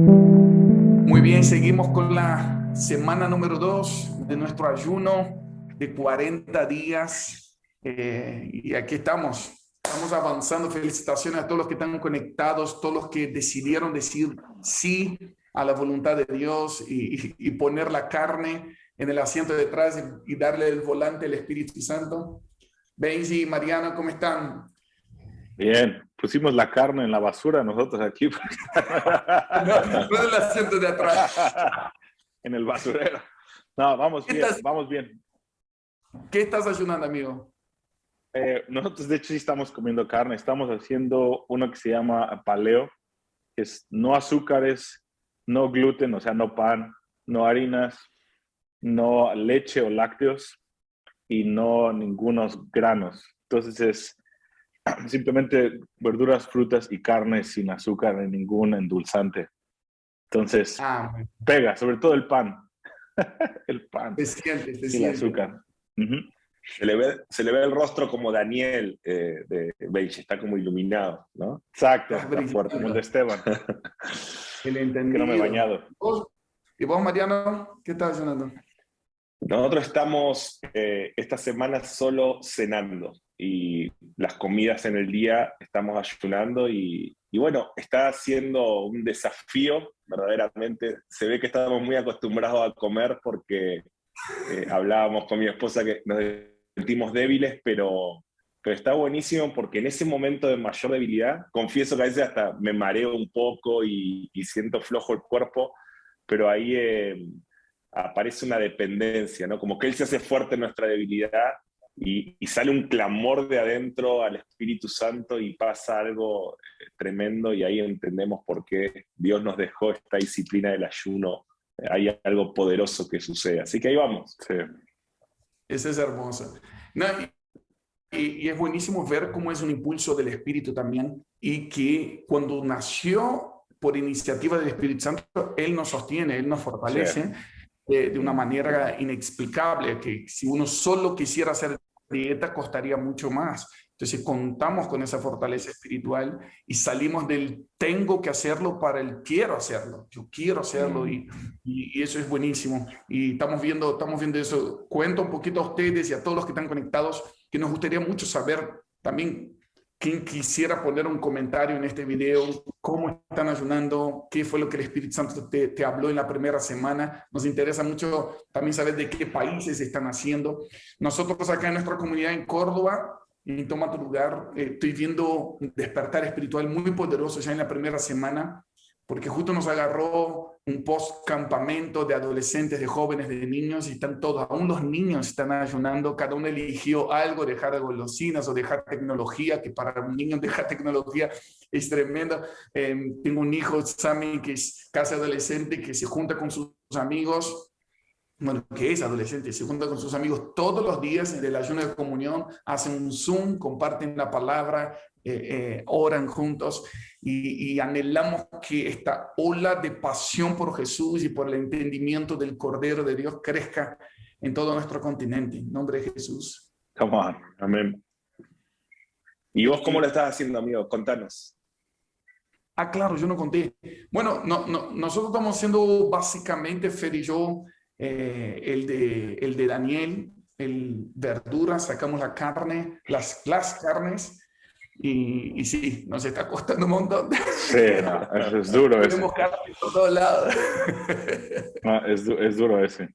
Muy bien, seguimos con la semana número 2 de nuestro ayuno de 40 días. Y aquí estamos avanzando. Felicitaciones a todos los que están conectados, todos los que decidieron decir sí a la voluntad de Dios y poner la carne en el asiento de atrás y darle el volante al Espíritu Santo. Benji y Mariana, ¿cómo están? Bien, pusimos la carne en la basura nosotros aquí. No, no en el asiento de atrás. En el basurero. No, vamos bien, vamos bien. ¿Qué estás ayunando, amigo? Nosotros de hecho sí estamos comiendo carne. Estamos haciendo uno que se llama paleo, que es no azúcares, no gluten, o sea, no pan, no harinas, no leche o lácteos y no ningunos granos. Entonces es simplemente verduras, frutas y carne sin azúcar ni ningún endulzante. Entonces, pega, sobre todo el pan. El pan. Se siente, se Sin siente. azúcar. Uh-huh. Se le ve el rostro como Daniel de Beige, está como iluminado, ¿no? Exacto, está fuerte, como el de Esteban. El entendido. Que no me he bañado. ¿Y vos, Mariano, qué estás haciendo? Nosotros estamos esta semana solo cenando y las comidas en el día estamos ayunando y bueno, está siendo un desafío, verdaderamente. Se ve que estamos muy acostumbrados a comer porque hablábamos con mi esposa que nos sentimos débiles, pero está buenísimo porque en ese momento de mayor debilidad, confieso que a veces hasta me mareo un poco y siento flojo el cuerpo, pero ahí aparece una dependencia, ¿no? Como que Él se hace fuerte en nuestra debilidad y sale un clamor de adentro al Espíritu Santo y pasa algo tremendo y ahí entendemos por qué Dios nos dejó esta disciplina del ayuno. Hay algo poderoso que sucede. Así que ahí vamos. Sí. Ese es hermoso. No, y es buenísimo ver cómo es un impulso del Espíritu también y que cuando nació por iniciativa del Espíritu Santo, Él nos sostiene, Él nos fortalece. Sí. De una manera inexplicable, que si uno solo quisiera hacer dieta costaría mucho más. Entonces contamos con esa fortaleza espiritual y salimos del tengo que hacerlo para el quiero hacerlo. Yo quiero hacerlo y eso es buenísimo. Y estamos viendo eso. Cuento un poquito a ustedes y a todos los que están conectados que nos gustaría mucho saber también quien quisiera poner un comentario en este video, cómo están ayunando, qué fue lo que el Espíritu Santo te habló en la primera semana. Nos interesa mucho también saber de qué países están haciendo. Nosotros acá en nuestra comunidad en Córdoba, en Toma tu Lugar, estoy viendo un despertar espiritual muy poderoso ya en la primera semana, porque justo nos agarró un post-campamento de adolescentes, de jóvenes, de niños, y están todos, aún los niños están ayunando, cada uno eligió algo, dejar golosinas o dejar tecnología, que para un niño dejar tecnología es tremendo. Tengo un hijo, Sammy, que es casi adolescente, que se junta con sus amigos, bueno, que es adolescente, se junta con sus amigos todos los días en el ayuno de comunión, hacen un Zoom, comparten la palabra, oran juntos y anhelamos que esta ola de pasión por Jesús y por el entendimiento del Cordero de Dios crezca en todo nuestro continente. En nombre de Jesús. Come on. Amén. ¿Y vos cómo lo estás haciendo, amigo? Contanos. Ah, claro, yo no conté. Bueno, nosotros estamos haciendo básicamente, Fer y yo, el de Daniel, el verdura, sacamos la carne, las carnes, y sí, nos está costando un montón. Sí, no, eso es duro. Tenemos carne por todos lados. No, es duro ese.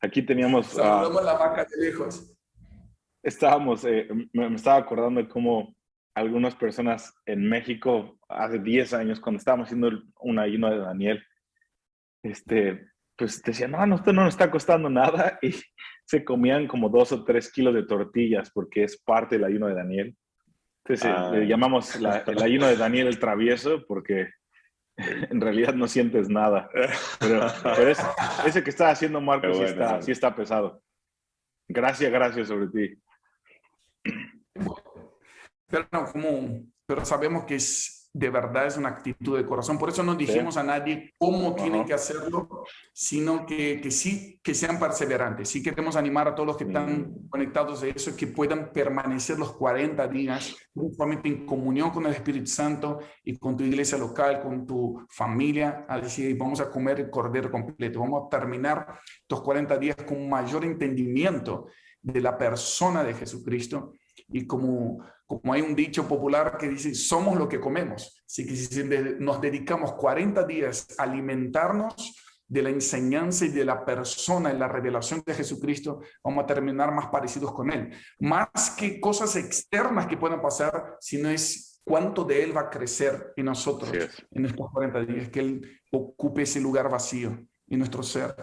Aquí teníamos... Saludamos la vaca de lejos. Estábamos, me estaba acordando de cómo algunas personas en México, hace 10 años, cuando estábamos haciendo un ayuno de Daniel, pues decían, no, esto no nos está costando nada, y se comían como 2 o 3 kilos de tortillas porque es parte del ayuno de Daniel. Entonces le llamamos el ayuno de Daniel el travieso porque en realidad no sientes nada. Pero ese que está haciendo Marcos sí está pesado. Gracias sobre ti. Pero sabemos que de verdad es una actitud de corazón. Por eso no dijimos a nadie cómo tienen que hacerlo, sino que sí, que sean perseverantes. Sí queremos animar a todos los que están conectados a eso, que puedan permanecer los 40 días, principalmente en comunión con el Espíritu Santo y con tu iglesia local, con tu familia, a decir, vamos a comer el cordero completo, vamos a terminar estos 40 días con un mayor entendimiento de la persona de Jesucristo. Y como hay un dicho popular que dice, somos lo que comemos. Así que si nos dedicamos 40 días a alimentarnos de la enseñanza y de la persona y la revelación de Jesucristo, vamos a terminar más parecidos con Él. Más que cosas externas que puedan pasar, sino es cuánto de Él va a crecer en nosotros en estos 40 días, que Él ocupe ese lugar vacío en nuestro ser.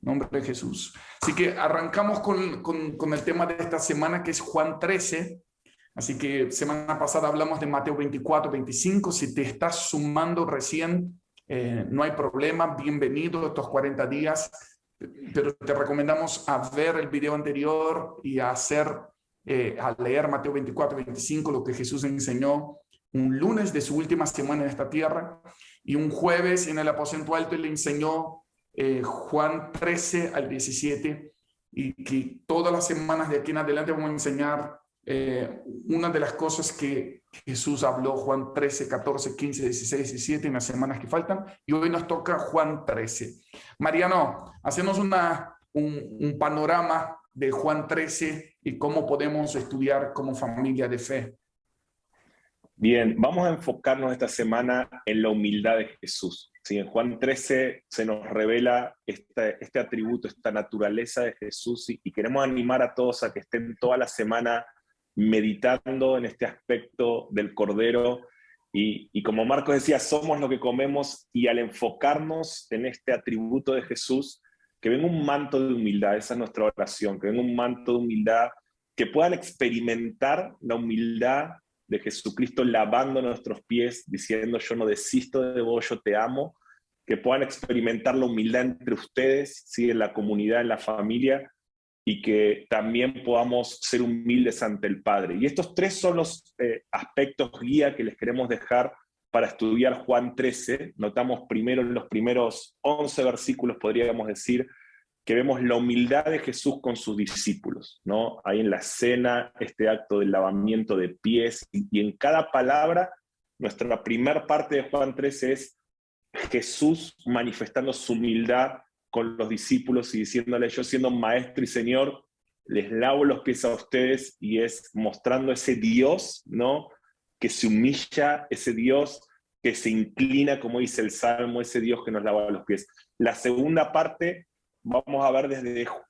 Nombre de Jesús. Así que arrancamos con el tema de esta semana, que es Juan 13. Así que semana pasada hablamos de Mateo 24, 25. Si te estás sumando recién, no hay problema. Bienvenido a estos 40 días. Pero te recomendamos a ver el video anterior y a leer Mateo 24, 25, lo que Jesús enseñó un lunes de su última semana en esta tierra. Y un jueves en el aposento alto le enseñó Juan 13 al 17, y que todas las semanas de aquí en adelante vamos a enseñar una de las cosas que Jesús habló, Juan 13, 14, 15, 16, 17, en las semanas que faltan, y hoy nos toca Juan 13. Mariano, hacemos un panorama de Juan 13 y cómo podemos estudiar como familia de fe. Bien, vamos a enfocarnos esta semana en la humildad de Jesús. ¿Sí? En Juan 13 se nos revela este atributo, esta naturaleza de Jesús, y queremos animar a todos a que estén toda la semana meditando en este aspecto del Cordero. Y como Marcos decía, somos lo que comemos, y al enfocarnos en este atributo de Jesús, que venga un manto de humildad, esa es nuestra oración, que venga un manto de humildad, que puedan experimentar la humildad de Jesucristo lavando nuestros pies, diciendo yo no desisto de vos, yo te amo, que puedan experimentar la humildad entre ustedes, ¿sí? En la comunidad, en la familia, y que también podamos ser humildes ante el Padre. Y estos tres son los aspectos guía que les queremos dejar para estudiar Juan 13. Notamos primero en los primeros 11 versículos, podríamos decir, que vemos la humildad de Jesús con sus discípulos, ¿no? Ahí en la cena, este acto del lavamiento de pies, y en cada palabra, nuestra primera parte de Juan 13 es Jesús manifestando su humildad con los discípulos y diciéndole, yo siendo maestro y señor, les lavo los pies a ustedes, y es mostrando ese Dios, ¿no? Que se humilla, ese Dios que se inclina, como dice el Salmo, ese Dios que nos lava los pies. La segunda parte vamos a ver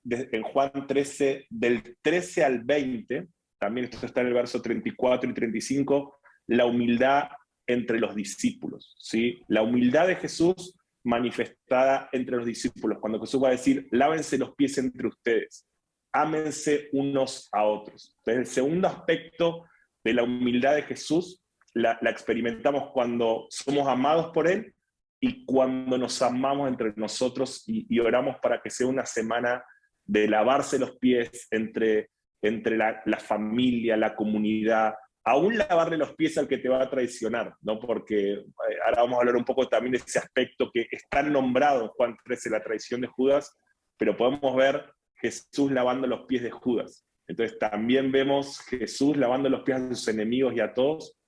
en Juan 13, del 13 al 20, también esto está en el verso 34 y 35, la humildad entre los discípulos, ¿sí? La humildad de Jesús manifestada entre los discípulos, cuando Jesús va a decir, lávense los pies entre ustedes, ámense unos a otros. Entonces, el segundo aspecto de la humildad de Jesús la experimentamos cuando somos amados por Él, y cuando nos amamos entre nosotros y oramos para que sea una semana de lavarse los pies entre la familia, la comunidad, aún lavarle los pies al que te va a traicionar, ¿no? Porque ahora vamos a hablar un poco también de ese aspecto que está nombrado en Juan 13, la traición de Judas, pero podemos ver Jesús lavando los pies de Judas. Entonces también vemos Jesús lavando los pies a sus enemigos y a todos,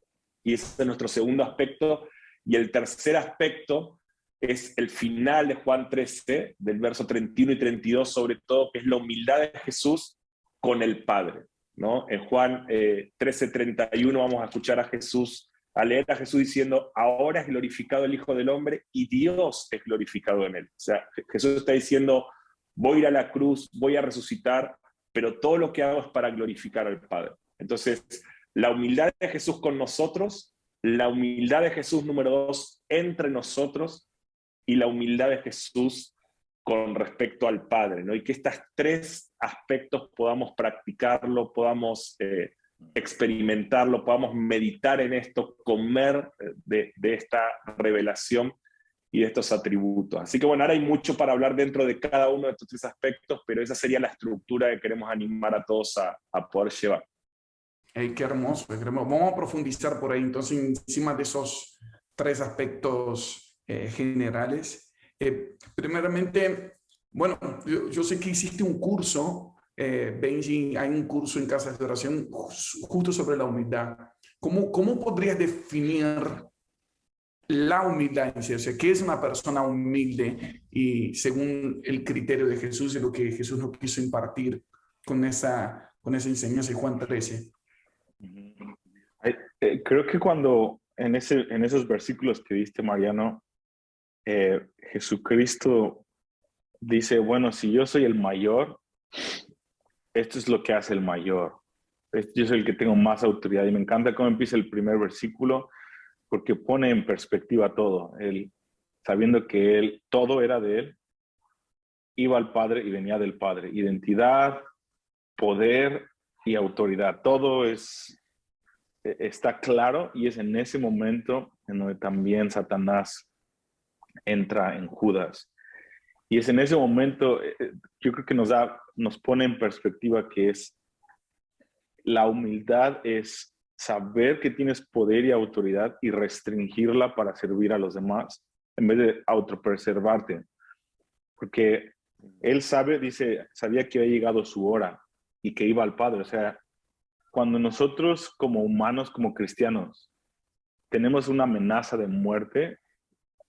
y ese es nuestro segundo aspecto. Y el tercer aspecto es el final de Juan 13, del verso 31 y 32, sobre todo, que es la humildad de Jesús con el Padre, ¿no? En Juan 13, 31 vamos a escuchar a leer a Jesús diciendo, ahora es glorificado el Hijo del Hombre y Dios es glorificado en él. O sea, Jesús está diciendo, voy a ir a la cruz, voy a resucitar, pero todo lo que hago es para glorificar al Padre. Entonces, la humildad de Jesús con nosotros, la humildad de Jesús, número 2, entre nosotros, y la humildad de Jesús con respecto al Padre, ¿no? Y que estos tres aspectos podamos practicarlo, podamos experimentarlo, podamos meditar en esto, comer de esta revelación y de estos atributos. Así que bueno, ahora hay mucho para hablar dentro de cada uno de estos tres aspectos, pero esa sería la estructura que queremos animar a todos a poder llevar. Qué hermoso, qué hermoso. Vamos a profundizar por ahí, entonces, encima de esos tres aspectos generales. Primeramente, bueno, yo sé que hiciste un curso, Benji, hay un curso en Casas de Oración justo sobre la humildad. ¿Cómo podrías definir la humildad en sí? O sea, ¿qué es una persona humilde? Y según el criterio de Jesús y lo que Jesús nos quiso impartir con esa enseñanza de Juan 13. Creo que cuando en esos versículos que diste, Mariano, Jesucristo dice, bueno, si yo soy el mayor, esto es lo que hace el mayor. Yo soy el que tengo más autoridad. Y me encanta cómo empieza el primer versículo, porque pone en perspectiva todo. Él, sabiendo que él, todo era de él, iba al Padre y venía del Padre. Identidad, poder y autoridad. Todo está claro, y es en ese momento en donde también Satanás entra en Judas. Y es en ese momento, yo creo que nos pone en perspectiva que es la humildad, es saber que tienes poder y autoridad y restringirla para servir a los demás en vez de autopreservarte. Porque él sabía que había llegado su hora y que iba al Padre. O sea, cuando nosotros como humanos, como cristianos, tenemos una amenaza de muerte,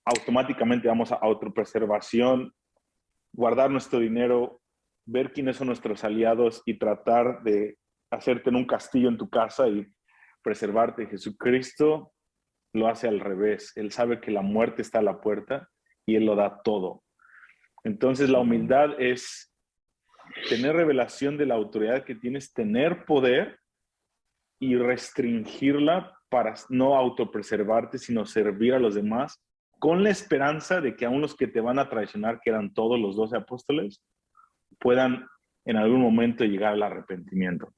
automáticamente vamos a autopreservación, guardar nuestro dinero, ver quiénes son nuestros aliados y tratar de hacerte en un castillo en tu casa y preservarte. Jesucristo lo hace al revés. Él sabe que la muerte está a la puerta y Él lo da todo. Entonces la humildad es tener revelación de la autoridad que tienes, tener poder y restringirla para no autopreservarte, sino servir a los demás, con la esperanza de que aún los que te van a traicionar, que eran todos los 12 apóstoles, puedan en algún momento llegar al arrepentimiento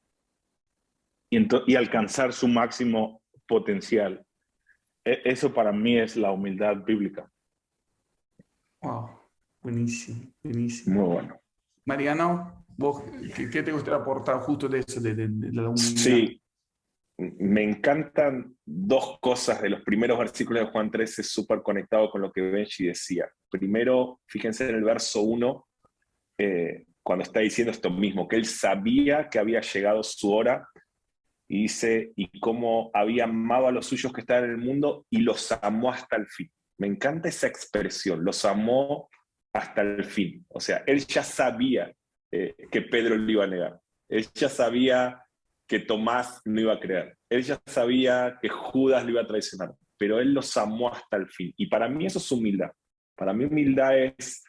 y alcanzar su máximo potencial. Eso para mí es la humildad bíblica. Wow, buenísimo, buenísimo. Muy bueno. Mariano, ¿vos qué te gustaría aportar justo de eso, de la humildad? Sí, me encantan dos cosas de los primeros versículos de Juan 13, súper conectado con lo que Benji decía. Primero, fíjense en el verso 1, cuando está diciendo esto mismo, que él sabía que había llegado su hora, y dice, y cómo había amado a los suyos que estaban en el mundo y los amó hasta el fin. Me encanta esa expresión, los amó hasta el fin. O sea, él ya sabía que Pedro lo iba a negar. Él ya sabía que Tomás no iba a creer. Él ya sabía que Judas lo iba a traicionar. Pero él los amó hasta el fin. Y para mí eso es humildad. Para mí humildad es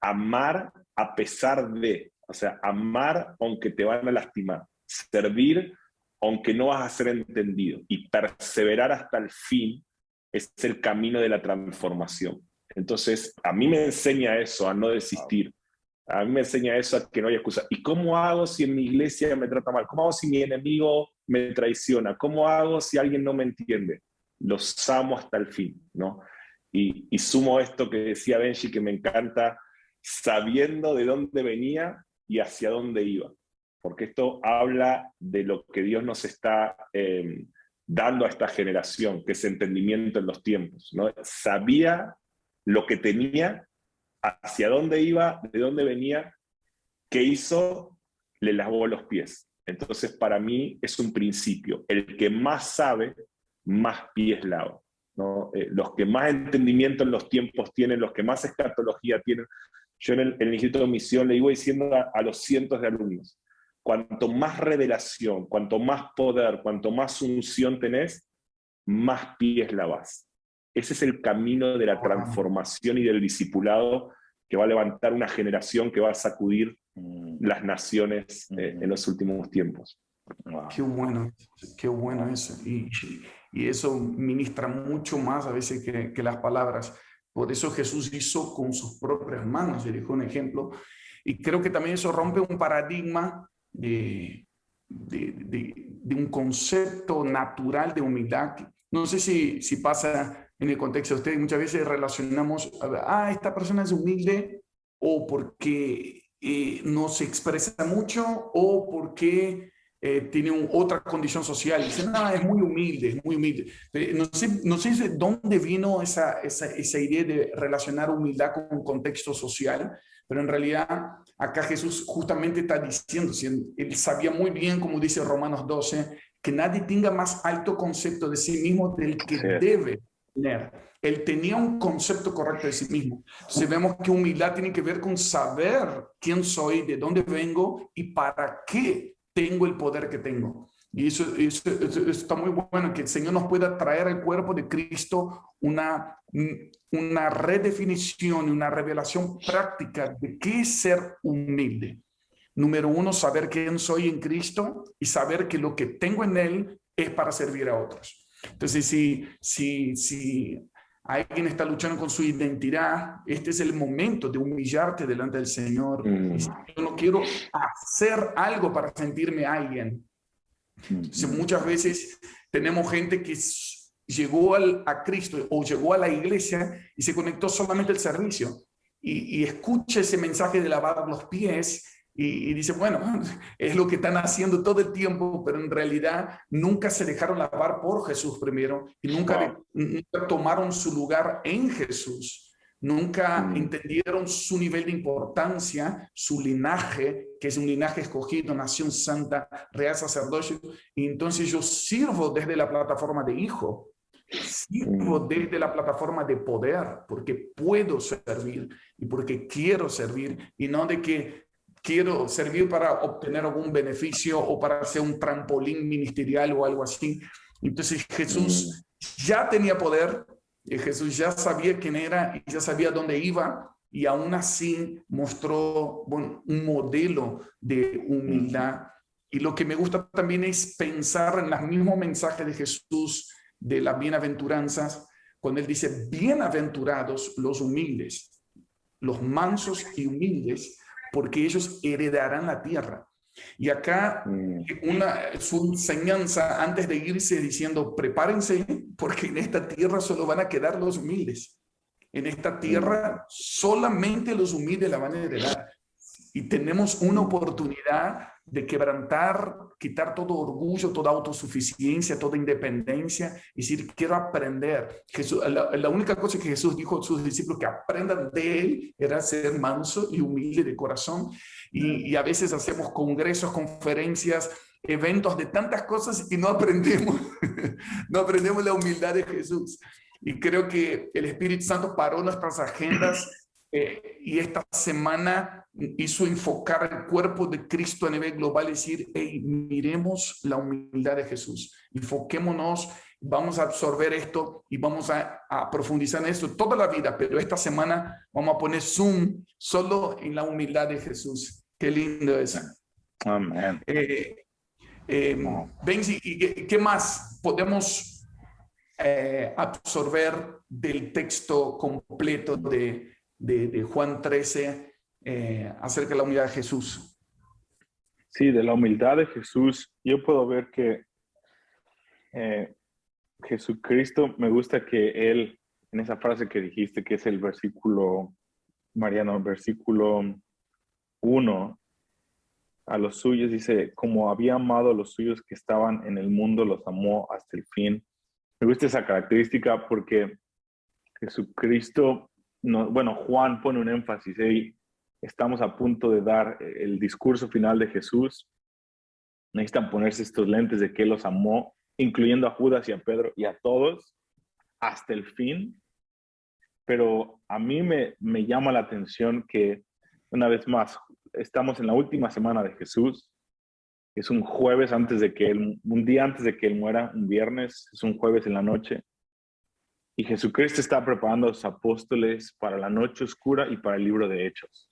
amar a pesar de. O sea, amar aunque te van a lastimar. Servir aunque no vas a ser entendido. Y perseverar hasta el fin es el camino de la transformación. Entonces, a mí me enseña eso, a no desistir. A mí me enseña eso, a que no haya excusa. ¿Y cómo hago si en mi iglesia me trata mal? ¿Cómo hago si mi enemigo me traiciona? ¿Cómo hago si alguien no me entiende? Los amo hasta el fin, ¿no? Y sumo esto que decía Benji, que me encanta, sabiendo de dónde venía y hacia dónde iba. Porque esto habla de lo que Dios nos está dando a esta generación, que es entendimiento en los tiempos, ¿no? Sabía lo que tenía, hacia dónde iba, de dónde venía, qué hizo, le lavó los pies. Entonces, para mí es un principio. El que más sabe, más pies lava, ¿no? Los que más entendimiento en los tiempos tienen, los que más escatología tienen. Yo en el Instituto de Misión le iba diciendo a los cientos de alumnos, cuanto más revelación, cuanto más poder, cuanto más unción tenés, más pies lavás. Ese es el camino de la transformación y del discipulado que va a levantar una generación que va a sacudir las naciones en los últimos tiempos. Qué bueno eso. Y eso ministra mucho más a veces que las palabras. Por eso Jesús hizo con sus propias manos, y dejó un ejemplo. Y creo que también eso rompe un paradigma de un concepto natural de humildad. No sé si pasa en el contexto de ustedes, muchas veces relacionamos, esta persona es humilde o porque no se expresa mucho o porque tiene otra condición social. Dicen, no, es muy humilde, es muy humilde. No sé de dónde vino esa idea de relacionar humildad con un contexto social, pero en realidad acá Jesús justamente está diciendo, él sabía muy bien, como dice Romanos 12, que nadie tenga más alto concepto de sí mismo del que debe tener. Él tenía un concepto correcto de sí mismo. Entonces vemos que humildad tiene que ver con saber quién soy, de dónde vengo y para qué tengo el poder que tengo. Y eso está muy bueno, que el Señor nos pueda traer al cuerpo de Cristo una redefinición y una revelación práctica de qué es ser humilde. Número uno, saber quién soy en Cristo y saber que lo que tengo en Él es para servir a otros. Entonces, si alguien está luchando con su identidad, este es el momento de humillarte delante del Señor. Y si yo no quiero hacer algo para sentirme alguien. Entonces, muchas veces tenemos gente que llegó a Cristo o llegó a la iglesia y se conectó solamente al servicio y escucha ese mensaje de lavar los pies y dice, bueno, es lo que están haciendo todo el tiempo, pero en realidad nunca se dejaron lavar por Jesús primero y nunca tomaron su lugar en Jesús. Nunca entendieron su nivel de importancia, su linaje, que es un linaje escogido, nación santa, real sacerdocio. Y entonces yo sirvo desde la plataforma de hijo, sirvo desde la plataforma de poder, porque puedo servir y porque quiero servir, y no de que quiero servir para obtener algún beneficio o para hacer un trampolín ministerial o algo así. Entonces Jesús ya tenía poder, Jesús ya sabía quién era y ya sabía dónde iba, y aún así mostró, bueno, un modelo de humildad. Y lo que me gusta también es pensar en los mismos mensajes de Jesús de las bienaventuranzas, cuando él dice, bienaventurados los humildes, los mansos y humildes, porque ellos heredarán la tierra. Y acá su enseñanza antes de irse diciendo, prepárense, porque en esta tierra solo van a quedar los humildes. En esta tierra solamente los humildes la van a heredar. Y tenemos una oportunidad de quebrantar, quitar todo orgullo, toda autosuficiencia, toda independencia, y decir, quiero aprender. Jesús, la única cosa que Jesús dijo a sus discípulos que aprendan de él era ser manso y humilde de corazón. Y a veces hacemos congresos, conferencias, eventos de tantas cosas y no aprendemos, no aprendemos la humildad de Jesús. Y creo que el Espíritu Santo paró nuestras agendas y esta semana hizo enfocar el cuerpo de Cristo a nivel global y decir, hey, miremos la humildad de Jesús, enfoquémonos, vamos a absorber esto y vamos a profundizar en esto toda la vida, pero esta semana vamos a poner zoom solo en la humildad de Jesús. Qué lindo eso. Amén. Benzi, ¿y qué más podemos absorber del texto completo de Juan 13 acerca de la humildad de Jesús? Sí, de la humildad de Jesús, yo puedo ver que Jesucristo, me gusta que él, en esa frase que dijiste, que es el versículo, Mariano, versículo 1, a los suyos dice, como había amado a los suyos que estaban en el mundo, los amó hasta el fin. Me gusta esa característica porque Jesucristo, bueno, Juan pone un énfasis, estamos a punto de dar el discurso final de Jesús, necesitan ponerse estos lentes de que Él los amó, incluyendo a Judas y a Pedro y a todos, hasta el fin. Pero a mí me llama la atención que, una vez más, estamos en la última semana de Jesús, es un jueves antes de que Él, un día antes de que Él muera, un viernes, es un jueves en la noche. Y Jesucristo está preparando a los apóstoles para la noche oscura y para el libro de Hechos.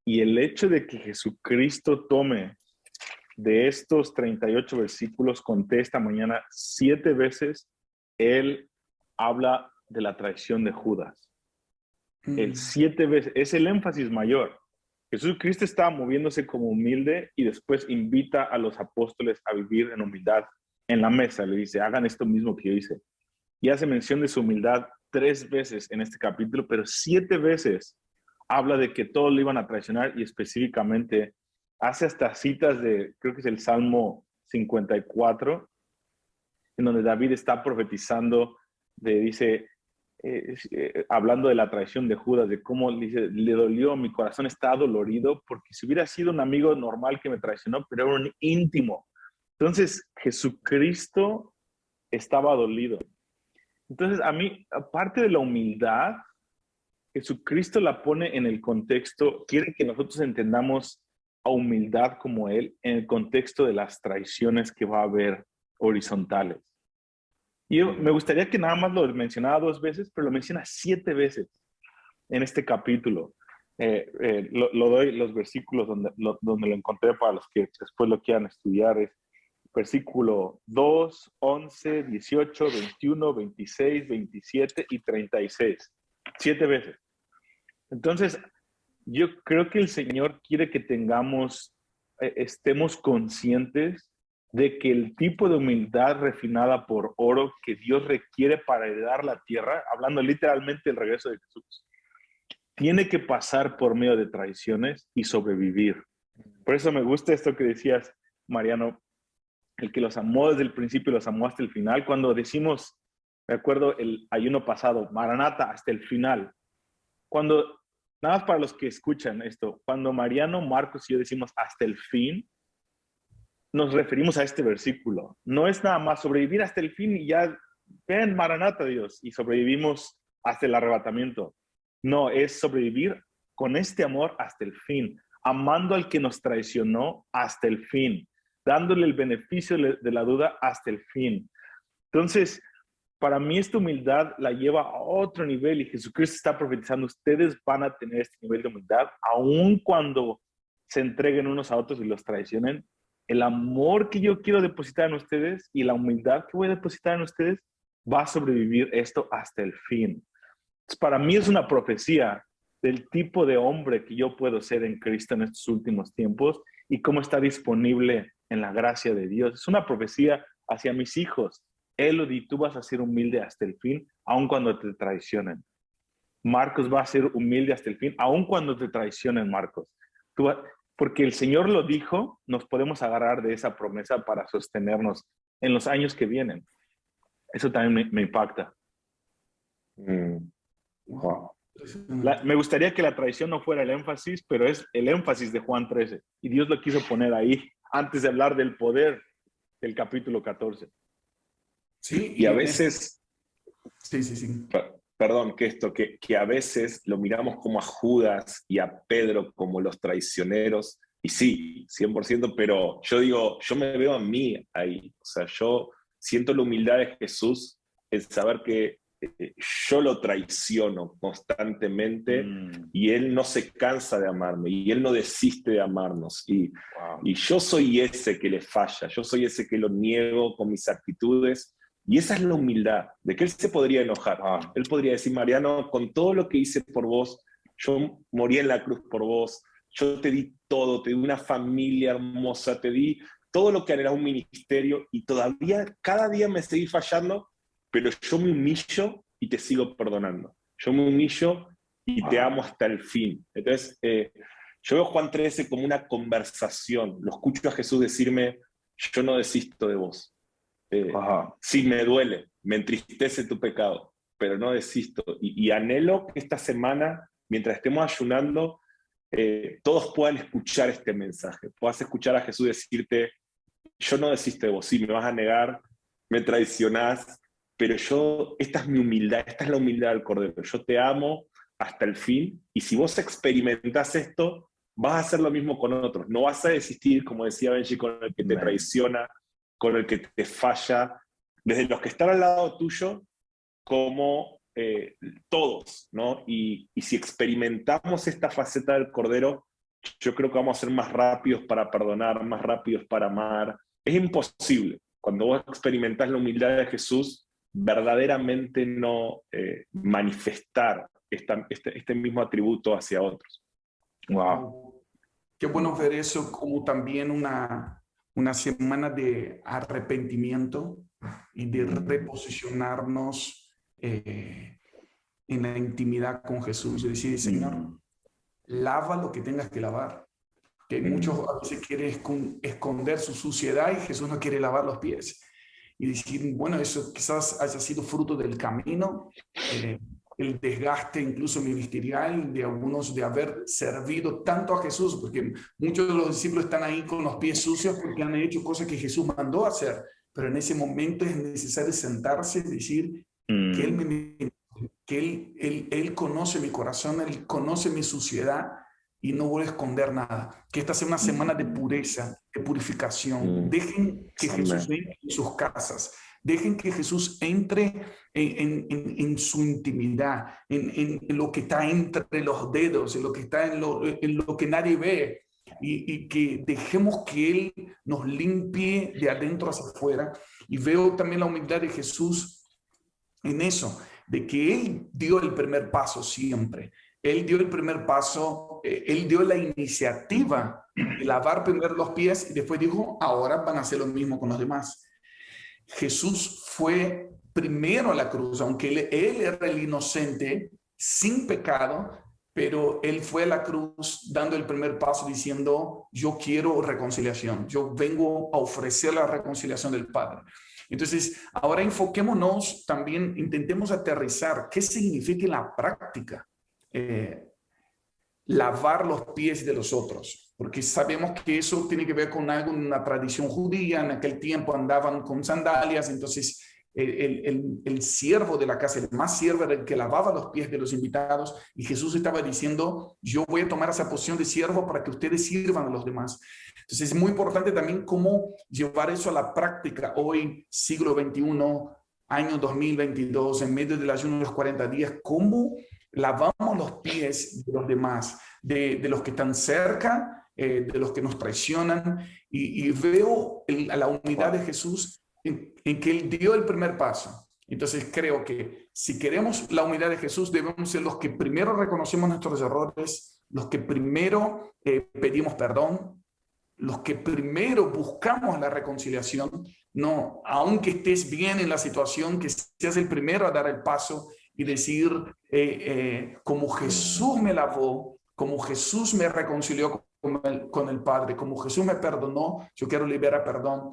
Y el hecho de que Jesucristo tome de estos 38 versículos, conté esta mañana 7 veces, Él habla de la traición de Judas. El 7 veces, es el énfasis mayor. Jesucristo está moviéndose como humilde y después invita a los apóstoles a vivir en humildad en la mesa. Le dice, hagan esto mismo que yo hice. Y hace mención de su humildad 3 veces en este capítulo, pero 7 veces habla de que todos le iban a traicionar y específicamente hace hasta citas de, creo que es el Salmo 54, en donde David está profetizando, dice, hablando de la traición de Judas, de cómo dice, le dolió, mi corazón está dolorido, porque si hubiera sido un amigo normal que me traicionó, pero era un íntimo. Entonces, Jesucristo estaba dolido. Entonces, a mí, aparte de la humildad, Jesucristo la pone en el contexto, quiere que nosotros entendamos a humildad como Él en el contexto de las traiciones que va a haber horizontales. Y me gustaría que nada más lo mencionara 2 veces, pero lo menciona 7 veces en este capítulo. Lo doy los versículos donde lo encontré para los que después lo quieran estudiar. Es versículo 2, 11, 18, 21, 26, 27 y 36. 7 veces. Entonces, yo creo que el Señor quiere que estemos conscientes de que el tipo de humildad refinada por oro que Dios requiere para heredar la tierra, hablando literalmente del regreso de Jesús, tiene que pasar por medio de traiciones y sobrevivir. Por eso me gusta esto que decías, Mariano, el que los amó desde el principio y los amó hasta el final. Cuando decimos, me acuerdo el ayuno pasado, Maranata, hasta el final. Cuando, nada más para los que escuchan esto, cuando Mariano, Marcos y yo decimos hasta el fin, nos referimos a este versículo. No es nada más sobrevivir hasta el fin y ya, ven, Maranata, Dios, y sobrevivimos hasta el arrebatamiento. No, es sobrevivir con este amor hasta el fin, amando al que nos traicionó hasta el fin, dándole el beneficio de la duda hasta el fin. Entonces, para mí esta humildad la lleva a otro nivel y Jesucristo está profetizando, ustedes van a tener este nivel de humildad, aun cuando se entreguen unos a otros y los traicionen. El amor que yo quiero depositar en ustedes y la humildad que voy a depositar en ustedes va a sobrevivir esto hasta el fin. Entonces, para mí es una profecía del tipo de hombre que yo puedo ser en Cristo en estos últimos tiempos y cómo está disponible en la gracia de Dios. Es una profecía hacia mis hijos. Elodie, tú vas a ser humilde hasta el fin, aun cuando te traicionen. Marcos va a ser humilde hasta el fin, aun cuando te traicionen, Marcos. Porque el Señor lo dijo, nos podemos agarrar de esa promesa para sostenernos en los años que vienen. Eso también me impacta. Wow. Me gustaría que la traición no fuera el énfasis, pero es el énfasis de Juan 13. Y Dios lo quiso poner ahí antes de hablar del poder del capítulo 14. Sí, y a veces, sí. Perdón, que a veces lo miramos como a Judas y a Pedro como los traicioneros, y sí, 100%, pero yo digo, yo me veo a mí ahí, o sea, yo siento la humildad de Jesús, el saber que yo lo traiciono constantemente y Él no se cansa de amarme y Él no desiste de amarnos. Y yo soy ese que le falla, yo soy ese que lo niego con mis actitudes. Y esa es la humildad, de que Él se podría enojar. Él podría decir, Mariano, con todo lo que hice por vos, yo morí en la cruz por vos, yo te di todo, te di una familia hermosa, te di todo lo que era un ministerio y todavía cada día me seguí fallando, pero yo me humillo y te sigo perdonando. Yo me humillo y te amo hasta el fin. Entonces, yo veo Juan 13 como una conversación. Lo escucho a Jesús decirme, yo no desisto de vos. Sí, me duele, me entristece tu pecado, pero no desisto. Y anhelo que esta semana, mientras estemos ayunando, todos puedan escuchar este mensaje. Puedas escuchar a Jesús decirte, yo no desisto de vos, sí, me vas a negar, me traicionás, pero esta es mi humildad, esta es la humildad del Cordero. Yo te amo hasta el fin, y si vos experimentás esto, vas a hacer lo mismo con otros. No vas a desistir, como decía Benji, con el que te traiciona, con el que te falla, desde los que están al lado tuyo, como todos, ¿no? Y si experimentamos esta faceta del Cordero, yo creo que vamos a ser más rápidos para perdonar, más rápidos para amar. Es imposible. Cuando vos experimentás la humildad de Jesús, verdaderamente no manifestar este mismo atributo hacia otros. Wow. Qué bueno ver eso como también una semana de arrepentimiento y de reposicionarnos en la intimidad con Jesús y decir, Señor, lava lo que tengas que lavar. que muchos a veces quieren esconder su suciedad y Jesús no quiere lavar los pies. Y decir, bueno, eso quizás haya sido fruto del camino, el desgaste incluso ministerial de algunos de haber servido tanto a Jesús, porque muchos de los discípulos están ahí con los pies sucios porque han hecho cosas que Jesús mandó a hacer, pero en ese momento es necesario sentarse y decir que él conoce mi corazón, Él conoce mi suciedad y no voy a esconder nada. Que esta sea una semana de pureza, de purificación. Dejen que Jesús entre en sus casas. Dejen que Jesús entre en su intimidad, en lo que está entre los dedos, en lo que está en lo que nadie ve. Y que dejemos que Él nos limpie de adentro hacia afuera. Y veo también la humildad de Jesús en eso, de que Él dio el primer paso siempre. Él dio el primer paso, Él dio la iniciativa de lavar primero los pies y después dijo, ahora van a hacer lo mismo con los demás. Jesús fue primero a la cruz, aunque él era el inocente, sin pecado, pero Él fue a la cruz dando el primer paso diciendo, yo quiero reconciliación, yo vengo a ofrecer la reconciliación del Padre. Entonces, ahora enfoquémonos también, intentemos aterrizar qué significa en la práctica lavar los pies de los otros, porque sabemos que eso tiene que ver con algo, una tradición judía. En aquel tiempo andaban con sandalias, entonces el siervo de la casa, el más siervo, era el que lavaba los pies de los invitados, y Jesús estaba diciendo, yo voy a tomar esa posición de siervo para que ustedes sirvan a los demás. Entonces es muy importante también cómo llevar eso a la práctica hoy, siglo XXI, año 2022, en medio del ayuno de los 40 días, cómo lavamos los pies de los demás, de los que están cerca, de los que nos traicionan, y veo la humildad de Jesús en que Él dio el primer paso. Entonces creo que si queremos la humildad de Jesús, debemos ser los que primero reconocemos nuestros errores, los que primero pedimos perdón, los que primero buscamos la reconciliación. No, aunque estés bien en la situación, que seas el primero a dar el paso y decir, como Jesús me lavó, como Jesús me reconcilió con el Padre, como Jesús me perdonó, yo quiero liberar perdón.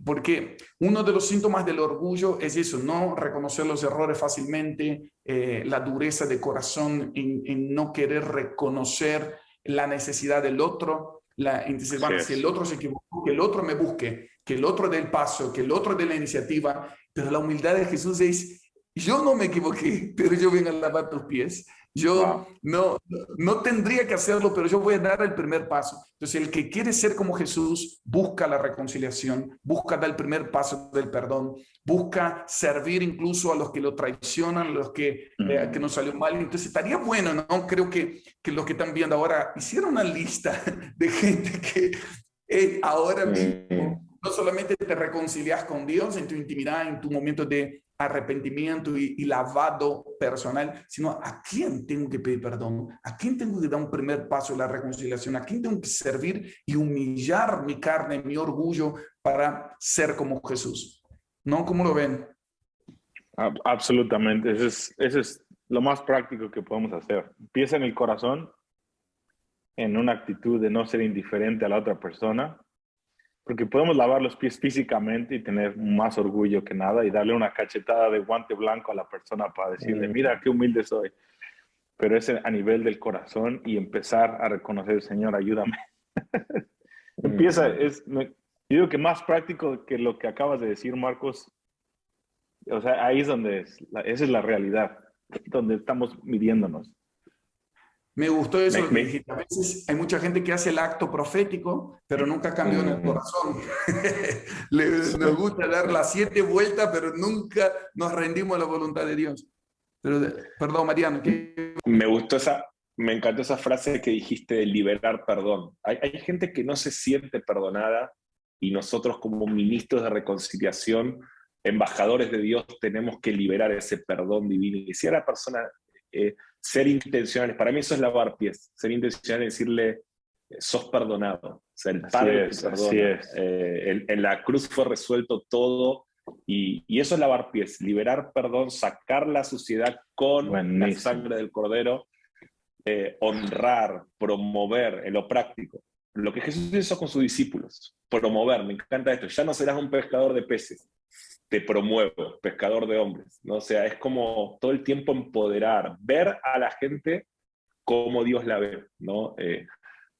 Porque uno de los síntomas del orgullo es eso, no reconocer los errores fácilmente, la dureza de corazón en no querer reconocer la necesidad del otro. Entonces, bueno, si el otro se equivocó, que el otro me busque, que el otro dé el paso, que el otro dé la iniciativa. Pero la humildad de Jesús es, yo no me equivoqué, pero yo vengo a lavar tus pies. Yo no tendría que hacerlo, pero yo voy a dar el primer paso. Entonces, el que quiere ser como Jesús busca la reconciliación, busca dar el primer paso del perdón, busca servir incluso a los que lo traicionan, a los que nos salió mal. Entonces, estaría bueno, ¿no? Creo que los que están viendo ahora hicieron una lista de gente que ahora mismo no solamente te reconcilias con Dios en tu intimidad, en tu momento de arrepentimiento y lavado personal, sino a quién tengo que pedir perdón, a quién tengo que dar un primer paso en la reconciliación, a quién tengo que servir y humillar mi carne, mi orgullo para ser como Jesús. ¿No? ¿Cómo lo ven? Absolutamente, eso es lo más práctico que podemos hacer. Empieza en el corazón, en una actitud de no ser indiferente a la otra persona, porque podemos lavar los pies físicamente y tener más orgullo que nada y darle una cachetada de guante blanco a la persona para decirle, mira qué humilde soy. Pero es a nivel del corazón y empezar a reconocer, Señor, ayúdame. Yo digo que más práctico que lo que acabas de decir, Marcos. O sea, ahí es donde esa es la realidad, donde estamos midiéndonos. Me gustó eso lo que dijiste. A veces hay mucha gente que hace el acto profético, pero nunca cambió en el corazón. Nos gusta dar las 7 vueltas, pero nunca nos rendimos a la voluntad de Dios. Pero, perdón, Mariano. Me encantó esa frase que dijiste de liberar perdón. Hay gente que no se siente perdonada y nosotros como ministros de reconciliación, embajadores de Dios, tenemos que liberar ese perdón divino. Y si a la persona... ser intencionales, para mí eso es lavar pies, ser intencional en decirle, sos perdonado, o sea, el Padre te perdona. En la cruz fue resuelto todo, y eso es lavar pies, liberar perdón, sacar la suciedad con la sangre del Cordero, honrar, promover en lo práctico. lo que Jesús hizo con sus discípulos, promover, me encanta esto, ya no serás un pescador de peces, te promuevo, pescador de hombres, ¿no? O sea, es como todo el tiempo empoderar, ver a la gente como Dios la ve, ¿no?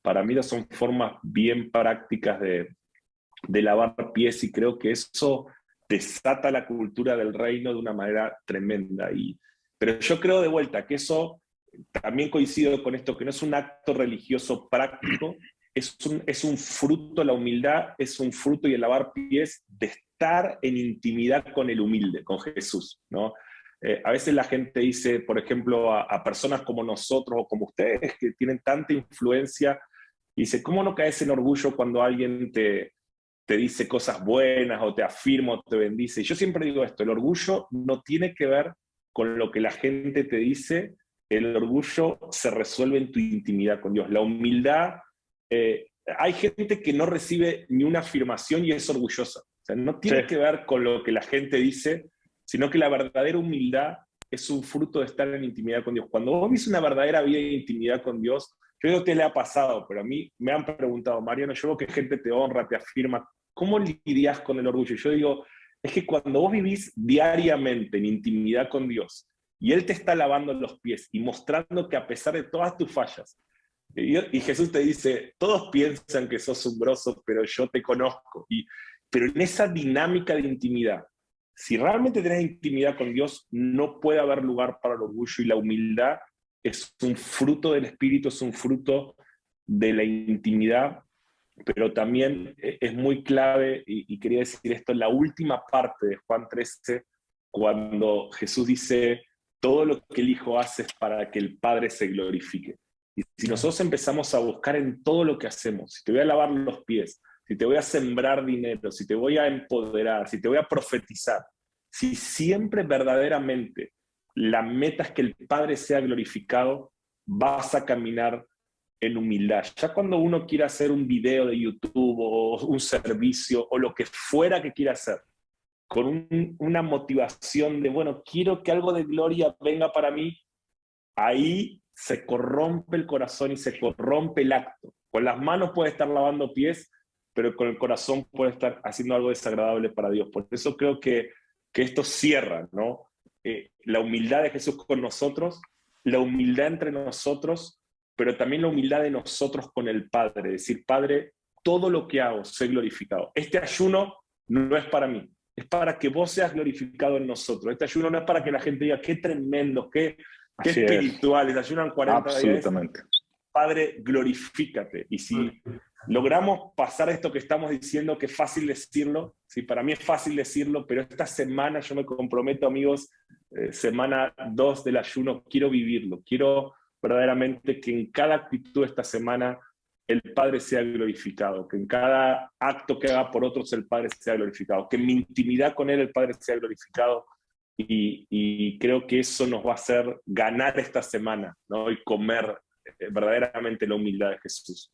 Para mí son formas bien prácticas de lavar pies, y creo que eso desata la cultura del reino de una manera tremenda. Pero yo creo de vuelta que eso, también coincido con esto, que no es un acto religioso práctico, es un fruto, la humildad es un fruto, y el lavar pies de estar en intimidad con el humilde, con Jesús, ¿no? A veces la gente dice, por ejemplo, a personas como nosotros o como ustedes, que tienen tanta influencia, dice, ¿cómo no caes en orgullo cuando alguien te dice cosas buenas o te afirma o te bendice? Y yo siempre digo esto, el orgullo no tiene que ver con lo que la gente te dice, el orgullo se resuelve en tu intimidad con Dios. La humildad, hay gente que no recibe ni una afirmación y es orgullosa. O sea, no tiene que ver con lo que la gente dice, sino que la verdadera humildad es un fruto de estar en intimidad con Dios. Cuando vos vivís una verdadera vida de intimidad con Dios, yo creo que a usted le ha pasado, pero a mí me han preguntado, Mariano, yo veo que gente te honra, te afirma, ¿cómo lidias con el orgullo? Yo digo, es que cuando vos vivís diariamente en intimidad con Dios, y Él te está lavando los pies y mostrando que a pesar de todas tus fallas, y Jesús te dice, todos piensan que sos un grosso, pero yo te conozco. Pero en esa dinámica de intimidad, si realmente tenés intimidad con Dios, no puede haber lugar para el orgullo, y la humildad es un fruto del Espíritu, es un fruto de la intimidad, pero también es muy clave, y quería decir esto, en la última parte de Juan 13, cuando Jesús dice, todo lo que el Hijo hace es para que el Padre se glorifique. Y si nosotros empezamos a buscar en todo lo que hacemos, si te voy a lavar los pies, si te voy a sembrar dinero, si te voy a empoderar, si te voy a profetizar, si siempre verdaderamente la meta es que el Padre sea glorificado, vas a caminar en humildad. Ya cuando uno quiera hacer un video de YouTube o un servicio o lo que fuera que quiera hacer, con una motivación de, bueno, quiero que algo de gloria venga para mí, ahí se corrompe el corazón y se corrompe el acto. Con las manos puede estar lavando pies, pero con el corazón puede estar haciendo algo desagradable para Dios. Por eso creo que esto cierra, ¿no? La humildad de Jesús con nosotros, la humildad entre nosotros, pero también la humildad de nosotros con el Padre. Decir, Padre, todo lo que hago, sé glorificado. Este ayuno no es para mí, es para que vos seas glorificado en nosotros. Este ayuno no es para que la gente diga, qué tremendo, qué espirituales, ayunan 40 Absolutamente. días. Padre, glorifícate. Y si logramos pasar esto que estamos diciendo, que es fácil decirlo, sí, para mí es fácil decirlo, pero esta semana yo me comprometo, amigos, semana 2 del ayuno, quiero vivirlo, quiero verdaderamente que en cada actitud de esta semana el Padre sea glorificado, que en cada acto que haga por otros el Padre sea glorificado, que en mi intimidad con Él el Padre sea glorificado, y creo que eso nos va a hacer ganar esta semana, ¿no? Y comer verdaderamente la humildad de Jesús.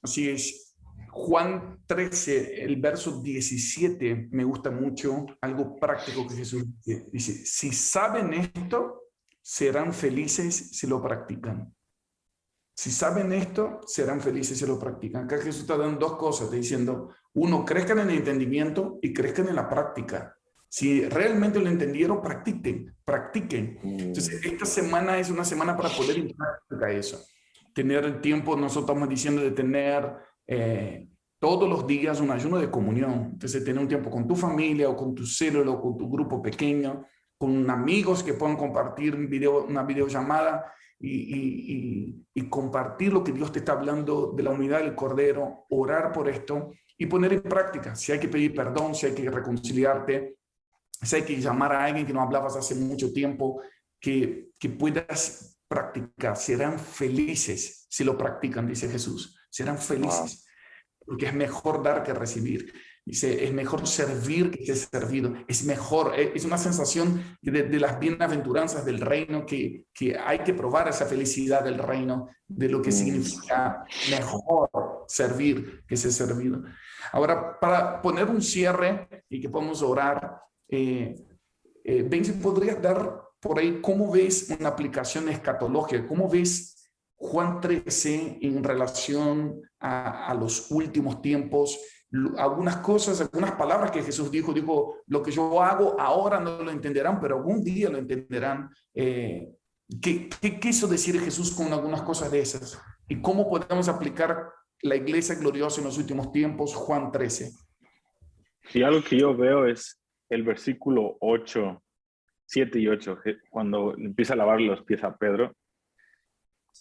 Así es. Juan 13, el verso 17, me gusta mucho, algo práctico que Jesús dice. Dice, si saben esto, serán felices si lo practican. Si saben esto, serán felices si lo practican. Acá Jesús está dando dos cosas, está diciendo, uno, crezcan en el entendimiento y crezcan en la práctica. Si realmente lo entendieron, practiquen. Entonces, esta semana es una semana para poner en práctica eso. Tener el tiempo, nosotros estamos diciendo de tener todos los días un ayuno de comunión. Entonces, tener un tiempo con tu familia o con tu célula o con tu grupo pequeño, con amigos que puedan compartir una videollamada y compartir lo que Dios te está hablando de la unidad del Cordero, orar por esto y poner en práctica. Si hay que pedir perdón, si hay que reconciliarte, si hay que llamar a alguien que no hablabas hace mucho tiempo, que puedas practicar. Serán felices si lo practican, dice Jesús. Serán felices. Porque es mejor dar que recibir. Dice, es mejor servir que ser servido. Es mejor, es una sensación de las bienaventuranzas del reino, que hay que probar esa felicidad del reino, de lo que significa mejor servir que ser servido. Ahora, para poner un cierre y que podamos orar, Ben, si podrías dar por ahí cómo ves una aplicación escatológica, cómo ves Juan 13 en relación a los últimos tiempos, algunas cosas, algunas palabras que Jesús dijo, lo que yo hago ahora no lo entenderán, pero algún día lo entenderán. ¿Qué quiso decir Jesús con algunas cosas de esas? ¿Y cómo podemos aplicar la iglesia gloriosa en los últimos tiempos? Juan 13. Y algo que yo veo es el versículo 8, 7 y 8, cuando empieza a lavar los pies a Pedro.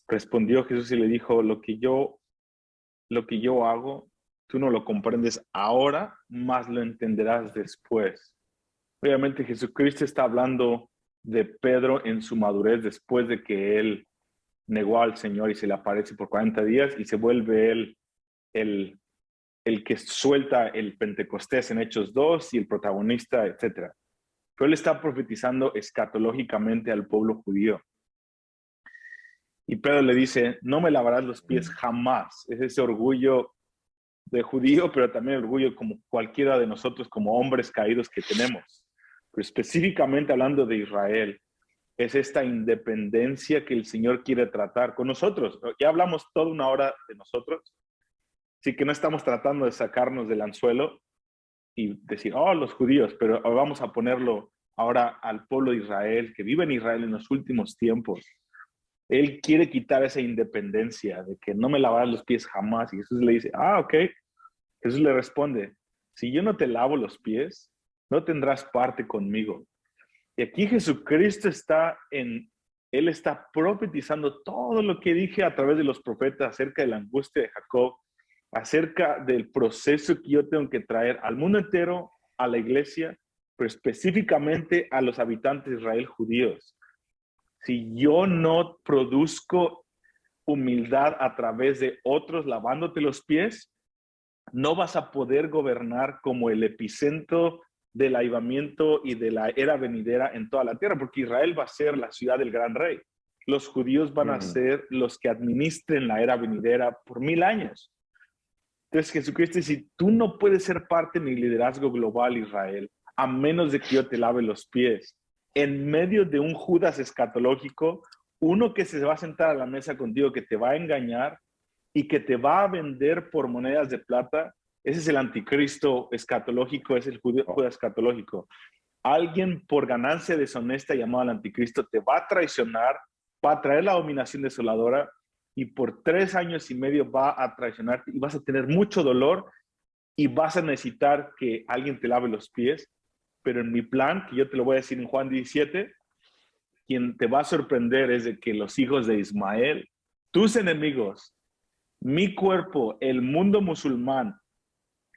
Respondió Jesús y le dijo, lo que yo hago, tú no lo comprendes ahora, más lo entenderás después. Obviamente Jesucristo está hablando de Pedro en su madurez después de que él negó al Señor y se le aparece por 40 días y se vuelve él el que suelta el Pentecostés en Hechos 2 y el protagonista, etc. Pero él está profetizando escatológicamente al pueblo judío. Y Pedro le dice, no me lavarás los pies jamás. Es ese orgullo de judío, pero también orgullo como cualquiera de nosotros como hombres caídos que tenemos. Pero específicamente hablando de Israel, es esta independencia que el Señor quiere tratar con nosotros. Ya hablamos toda una hora de nosotros, así que no estamos tratando de sacarnos del anzuelo y decir, oh, los judíos, pero vamos a ponerlo ahora al pueblo de Israel, que vive en Israel en los últimos tiempos. Él quiere quitar esa independencia de que no me lavarás los pies jamás. Y Jesús le dice, ok. Jesús le responde, si yo no te lavo los pies, no tendrás parte conmigo. Y aquí Jesucristo Él está profetizando todo lo que dije a través de los profetas acerca de la angustia de Jacob, acerca del proceso que yo tengo que traer al mundo entero, a la iglesia, pero específicamente a los habitantes de Israel judíos. Si yo no produzco humildad a través de otros lavándote los pies, no vas a poder gobernar como el epicentro del avivamiento y de la era venidera en toda la tierra, porque Israel va a ser la ciudad del gran rey. Los judíos van a ser los que administren la era venidera por 1000 años. Entonces Jesucristo dice, tú no puedes ser parte de mi liderazgo global, Israel, a menos de que yo te lave los pies. En medio de un Judas escatológico, uno que se va a sentar a la mesa contigo, que te va a engañar y que te va a vender por monedas de plata, ese es el anticristo escatológico, es el Judas escatológico. Alguien por ganancia deshonesta llamado al anticristo te va a traicionar, va a traer la dominación desoladora y por 3 años y medio va a traicionarte y vas a tener mucho dolor y vas a necesitar que alguien te lave los pies. Pero en mi plan, que yo te lo voy a decir en Juan 17, quien te va a sorprender es de que los hijos de Ismael, tus enemigos, mi cuerpo, el mundo musulmán,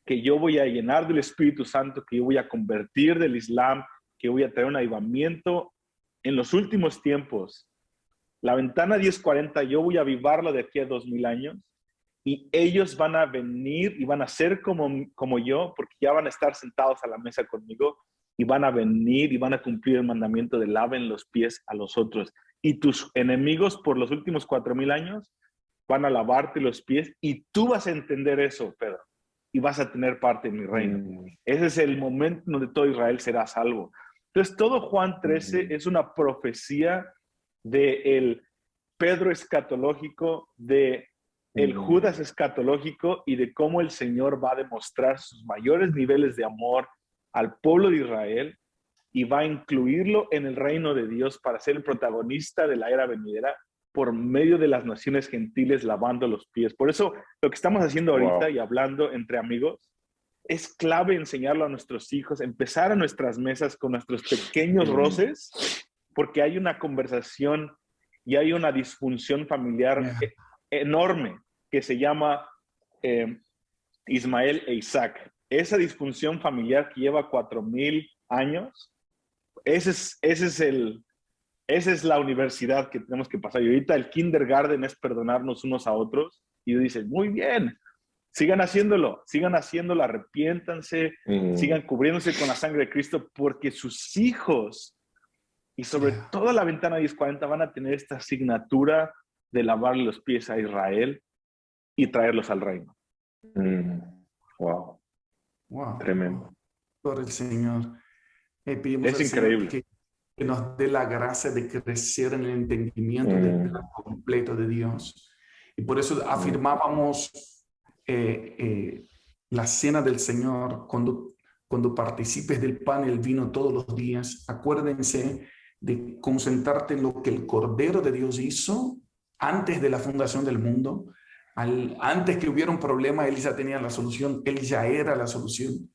que yo voy a llenar del Espíritu Santo, que yo voy a convertir del Islam, que voy a traer un avivamiento en los últimos tiempos. La ventana 1040, yo voy a avivarla de aquí a 2000 años y ellos van a venir y van a ser como yo, porque ya van a estar sentados a la mesa conmigo y van a venir y van a cumplir el mandamiento de laven los pies a los otros. Y tus enemigos por los últimos 4000 años van a lavarte los pies y tú vas a entender eso, Pedro, y vas a tener parte en mi reino. Ese es el momento donde todo Israel será salvo. Entonces, todo Juan 13 es una profecía del Pedro escatológico, del Judas escatológico y de cómo el Señor va a demostrar sus mayores niveles de amor al pueblo de Israel y va a incluirlo en el reino de Dios para ser el protagonista de la era venidera por medio de las naciones gentiles lavando los pies. Por eso lo que estamos haciendo ahorita y hablando entre amigos es clave enseñarlo a nuestros hijos, empezar a nuestras mesas con nuestros pequeños roces, porque hay una conversación y hay una disfunción familiar enorme que se llama Ismael e Isaac. Esa disfunción familiar que lleva 4000 años, esa es la universidad que tenemos que pasar. Y ahorita el kindergarten es perdonarnos unos a otros. Y dices, muy bien, sigan haciéndolo, arrepiéntanse, sigan cubriéndose con la sangre de Cristo, porque sus hijos, y sobre todo la ventana 1040, van a tener esta asignatura de lavarle los pies a Israel y traerlos al reino. Wow. Tremendo. Por el Señor. Es increíble. que nos dé la gracia de crecer en el entendimiento del plan completo de Dios. Y por eso afirmábamos la cena del Señor, cuando participes del pan y el vino todos los días, acuérdense de concentrarte en lo que el Cordero de Dios hizo antes de la fundación del mundo. Antes que hubiera un problema, Él ya tenía la solución, Él ya era la solución.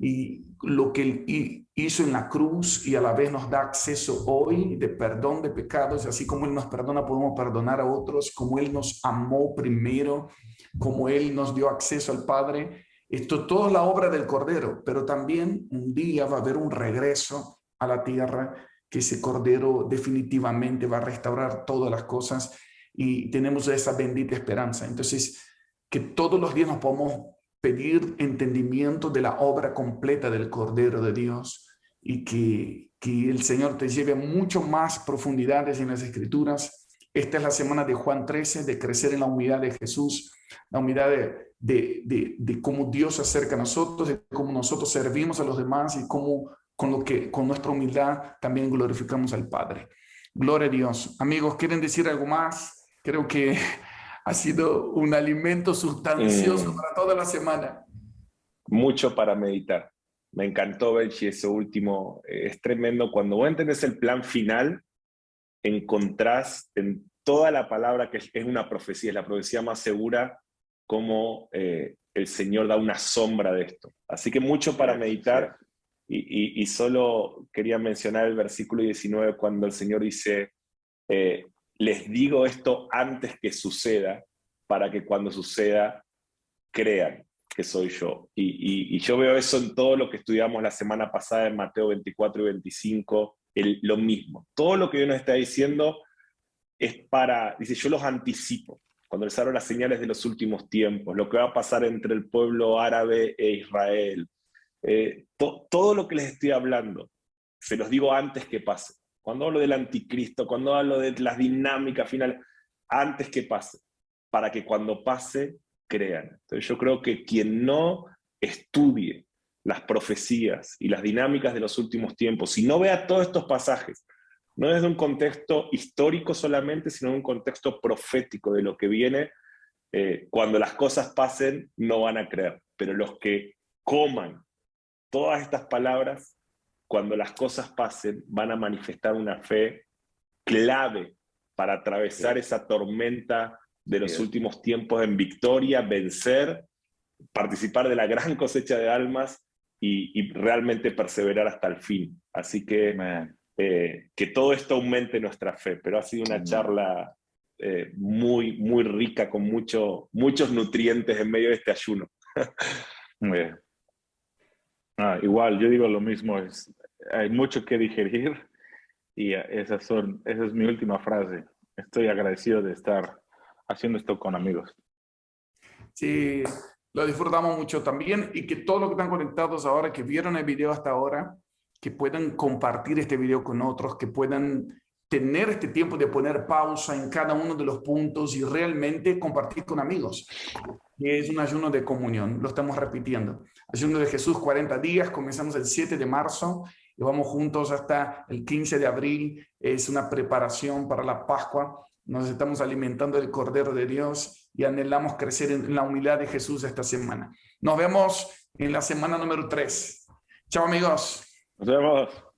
Y lo que Él hizo en la cruz y a la vez nos da acceso hoy de perdón de pecados, así como Él nos perdona, podemos perdonar a otros, como Él nos amó primero, como Él nos dio acceso al Padre. Esto todo es la obra del Cordero, pero también un día va a haber un regreso a la tierra, que ese Cordero definitivamente va a restaurar todas las cosas y tenemos esa bendita esperanza. Entonces, que todos los días nos podamos pedir entendimiento de la obra completa del Cordero de Dios y que el Señor te lleve a mucho más profundidades en las Escrituras. Esta es la semana de Juan 13, de crecer en la humildad de Jesús, la humildad de cómo Dios se acerca a nosotros, de cómo nosotros servimos a los demás y cómo con nuestra humildad también glorificamos al Padre. Gloria a Dios. Amigos, ¿quieren decir algo más? Creo que ha sido un alimento sustancioso para toda la semana. Mucho para meditar. Me encantó, Belchi, eso último. Es tremendo. Cuando vos entendés el plan final, encontrás en toda la palabra que es una profecía, es la profecía más segura, como el Señor da una sombra de esto. Así que mucho para meditar. Y solo quería mencionar el versículo 19 cuando el Señor dice, les digo esto antes que suceda, para que cuando suceda crean que soy yo. Y yo veo eso en todo lo que estudiamos la semana pasada en Mateo 24 y 25, lo mismo. Todo lo que Dios nos está diciendo es dice, yo los anticipo. Cuando les hablo las señales de los últimos tiempos, lo que va a pasar entre el pueblo árabe e Israel, todo lo que les estoy hablando, se los digo antes que pase. Cuando hablo del anticristo, cuando hablo de las dinámicas finales, antes que pase, para que cuando pase, crean. Entonces yo creo que quien no estudie las profecías y las dinámicas de los últimos tiempos, si no vea todos estos pasajes, no desde un contexto histórico solamente, sino en un contexto profético de lo que viene, cuando las cosas pasen, no van a creer. Pero los que coman todas estas palabras, cuando las cosas pasen, van a manifestar una fe clave para atravesar esa tormenta de los últimos tiempos en victoria, vencer, participar de la gran cosecha de almas y realmente perseverar hasta el fin. Así que que todo esto aumente nuestra fe, pero ha sido una charla muy, muy rica, con muchos nutrientes en medio de este ayuno. Muy bien. Igual, yo digo lo mismo, hay mucho que digerir y esa es mi última frase. Estoy agradecido de estar haciendo esto con amigos. Sí, lo disfrutamos mucho también y que todos los que están conectados ahora, que vieron el video hasta ahora, que puedan compartir este video con otros, que puedan tener este tiempo de poner pausa en cada uno de los puntos y realmente compartir con amigos. Y es un ayuno de comunión, lo estamos repitiendo. Ayuno de Jesús, 40 días, comenzamos el 7 de marzo y vamos juntos hasta el 15 de abril. Es una preparación para la Pascua. Nos estamos alimentando del Cordero de Dios y anhelamos crecer en la humildad de Jesús esta semana. Nos vemos en la semana número 3. Chao, amigos. Nos vemos.